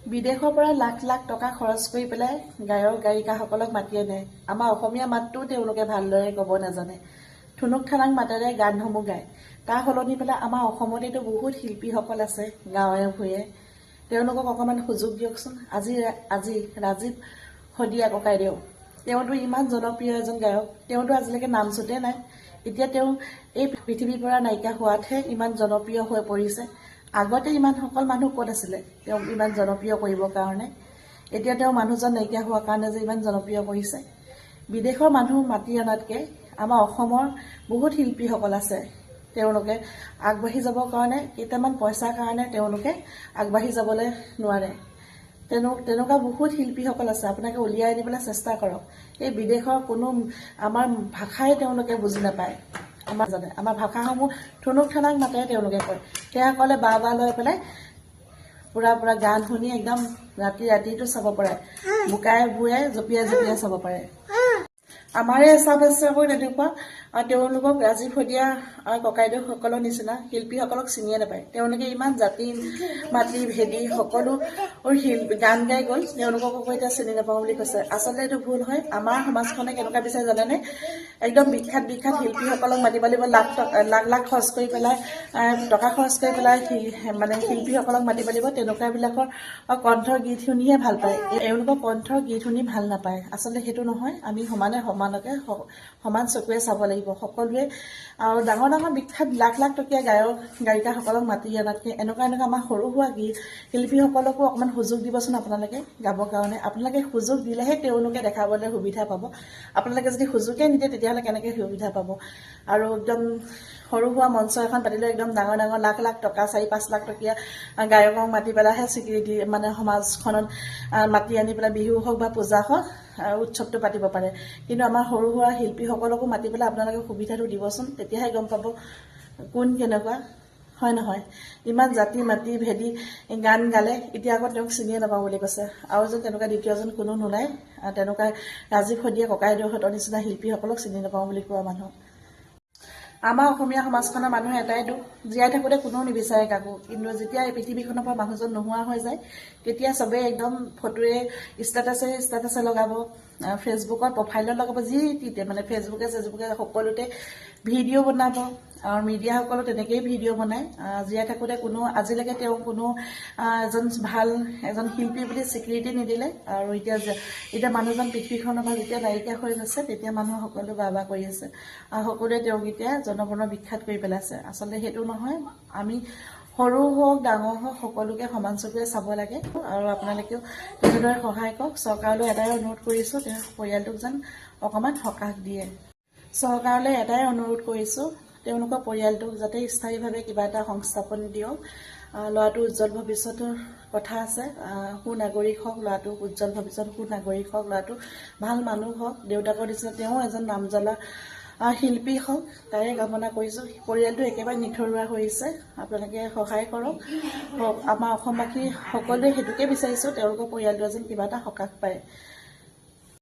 বিদেশৰ পৰা লাখ লাখ টকা খৰচ কৰি পেলাই গায়ক গায়িকাসকলক মাতি আনে। আমাৰ অসমীয়া মাতটোও তেওঁলোকে ভালদৰে ক'ব নাজানে। ঠুনুক ঠানাক মাতেৰে গানসমূহ গায়। তাৰ সলনি পেলাই আমাৰ অসমতেতো বহুত শিল্পীসকল আছে গাঁৱে ভূঞে। তেওঁলোকক অকণমান সুযোগ দিয়কচোন। আজি ৰাজীৱ শদিয়া ককাইদেউ, তেওঁতো ইমান জনপ্ৰিয় এজন গায়ক, তেওঁতো আজিলৈকে নাম চুতে নাই। এতিয়া তেওঁ এই পৃথিৱীৰ পৰা নাইকিয়া হোৱাতহে ইমান জনপ্ৰিয় হৈ পৰিছে। আগতে ইমান সকল মানুহ ক'ত আছিলে তেওঁক ইমান জনপ্ৰিয় কৰিবৰ কাৰণে? এতিয়া তেওঁ মানুহজন নাইকিয়া হোৱাৰ কাৰণে যে ইমান জনপ্ৰিয় কৰিছে। বিদেশৰ মানুহ মাতি অনাতকৈ আমাৰ অসমৰ বহুত শিল্পীসকল আছে, তেওঁলোকে আগবাঢ়ি যাবৰ কাৰণে কেইটামান পইচাৰ কাৰণে তেওঁলোকে আগবাঢ়ি যাবলৈ নোৱাৰে। তেনেকুৱা বহুত শিল্পীসকল আছে, আপোনালোকে উলিয়াই দিবলৈ চেষ্টা কৰক। এই বিদেশৰ কোনো আমাৰ ভাষাই তেওঁলোকে বুজি নাপায়। আমাৰ ভাষাসমূহ ঠুনুক ঠানাক মাতেৰে তেওঁলোকে কয়। তেওঁসকলে বা লৈ পেলাই পুৰা গান শুনি একদম ৰাতিটো চাব পাৰে, বোকাই বোৱাই জঁপিয়াই চাব পাৰে। আমাৰে এচাম এচামৰ তেনেকুৱা, তেওঁলোকক ৰাজীৱ শদিয়া ককাইদেউসকলৰ নিচিনা শিল্পীসকলক চিনিয়ে নাপায়। তেওঁলোকে ইমান জাতি মাতি ভেদি সকলো গান গাই গ'ল, তেওঁলোকক আকৌ এতিয়া চিনি নাপাওঁ বুলি কৈছে। আচলতে এইটো ভুল হয়। আমাৰ সমাজখনে কেনেকুৱা বিচাৰে জানেনে? একদম বিখ্যাত শিল্পীসকলক মাতিব লাগিব, লাখ খৰচ কৰি পেলাই, টকা খৰচ কৰি পেলাই মানে শিল্পীসকলক মাতিব লাগিব। তেনেকুৱাবিলাকৰ কণ্ঠৰ গীত শুনিহে ভাল পায়, এওঁলোকৰ কণ্ঠৰ গীত শুনি ভাল নাপায়। আচলতে সেইটো নহয়। আমি সমানকে সমান চকুৰে চাব লাগিব সকলোৱে। আৰু ডাঙৰ বিখ্যাত লাখ টকীয়া গায়ক গায়িকাসকলক মাতি অনাতকৈ এনেকুৱা আমাৰ সৰু সুৰা শিল্পীসকলকো অকণমান সুযোগ দিবচোন আপোনালোকে গাবৰ কাৰণে। আপোনালোকে সুযোগ দিলেহে তেওঁলোকে দেখাবলৈ সুবিধা পাব। আপোনালোকে যদি সুযোগে নিদিয়ে তেতিয়াহ'লে কেনেকৈ সুবিধা পাব? আৰু একদম সৰু সুৰা মঞ্চ এখন পাতিলে একদম ডাঙৰ লাখ টকা 4-5 লাখ টকীয়া গায়কক মাতি পেলাইহে স্বীকৃতি মানে সমাজখনত মাতি আনি পেলাই বিহু হওক বা পূজা হওক উৎসৱটো পাতিব পাৰে। কিন্তু আমাৰ সৰু সুৰা শিল্পীসকলকো মাতি পেলাই আপোনালোকে সুবিধাটো দিবচোন, তেতিয়াহে গম পাব কোন কেনেকুৱা, হয় নহয়? ইমান জাতি মাতি ভেদি গান গালে, এতিয়া আকৌ তেওঁক চিনিয়ে নাপাওঁ বুলি কৈছে। আৰু যেন তেনেকুৱা দ্বিতীয়জন কোনো নোলায়, তেনেকুৱা ৰাজীৱ শদিয়া ককাইদেউহঁতৰ নিচিনা শিল্পীসকলক চিনি নাপাওঁ বুলি কোৱা মানুহ। আমাৰ অসমীয়া সমাজখনৰ মানুহে এটাই দুখ, জীয়াই থাকোঁতে কোনেও নিবিচাৰে কাকো। কিন্তু যেতিয়া এই পৃথিৱীখনৰ পৰা মানুহজন নোহোৱা হৈ যায়, তেতিয়া চবেই একদম ফটোৱে ষ্টেটাছে লগাব, ফেচবুকত প্ৰফাইলত লগাব, মানে ফেচবুকে সকলোতে ভিডিঅ' বনাব। আৰু মিডিয়াসকলো তেনেকেই ভিডিঅ' বনায়। জীয়াই থাকোঁতে আজিলৈকে তেওঁ কোনো এজন শিল্পী বুলি স্বীকৃতি নিদিলে। আৰু এতিয়া মানুহজন পৃথিৱীখনৰ পৰা যেতিয়া নাইকিয়া হৈ গৈছে, তেতিয়া মানুহ সকলো বাহ কৰি আছে। আৰু সকলোৱে তেওঁক এতিয়া জনগণৰ বিখ্যাত কৰি পেলাইছে। আচলতে সেইটো নহয়। আমি সৰু হওক ডাঙৰ হওক সকলোকে সমান চকুৰে চাব লাগে। আৰু আপোনালোকেও তেনেদৰে সহায় কৰক। চৰকাৰলৈ এটাই অনুৰোধ কৰিছোঁ, তেওঁৰ পৰিয়ালটোক যেন অকণমান সকাহ দিয়ে। চৰকাৰলৈ এটাই অনুৰোধ কৰিছোঁ, তেওঁলোকৰ পৰিয়ালটোক যাতে স্থায়ীভাৱে কিবা এটা সংস্থাপন দিয়ক। ল'ৰাটোৰ উজ্জ্বল ভৱিষ্যতৰ কথা আছে, সুনাগৰিক হওক ল'ৰাটো, উজ্জ্বল ভৱিষ্যত সুনাগৰিক হওক ল'ৰাটো, ভাল মানুহ হওক, দেউতাকৰ নিচিনা তেওঁ এজন নামজ্বলা শিল্পী হওক, তাৰে কামনা কৰিছোঁ। পৰিয়ালটো একেবাৰে নিথৰুৱা হৈছে, আপোনালোকে সহায় কৰক। আমাৰ অসমবাসী সকলোৱে সেইটোকে বিচাৰিছোঁ, তেওঁলোকৰ পৰিয়ালটো যেন কিবা এটা সকাহ পায়।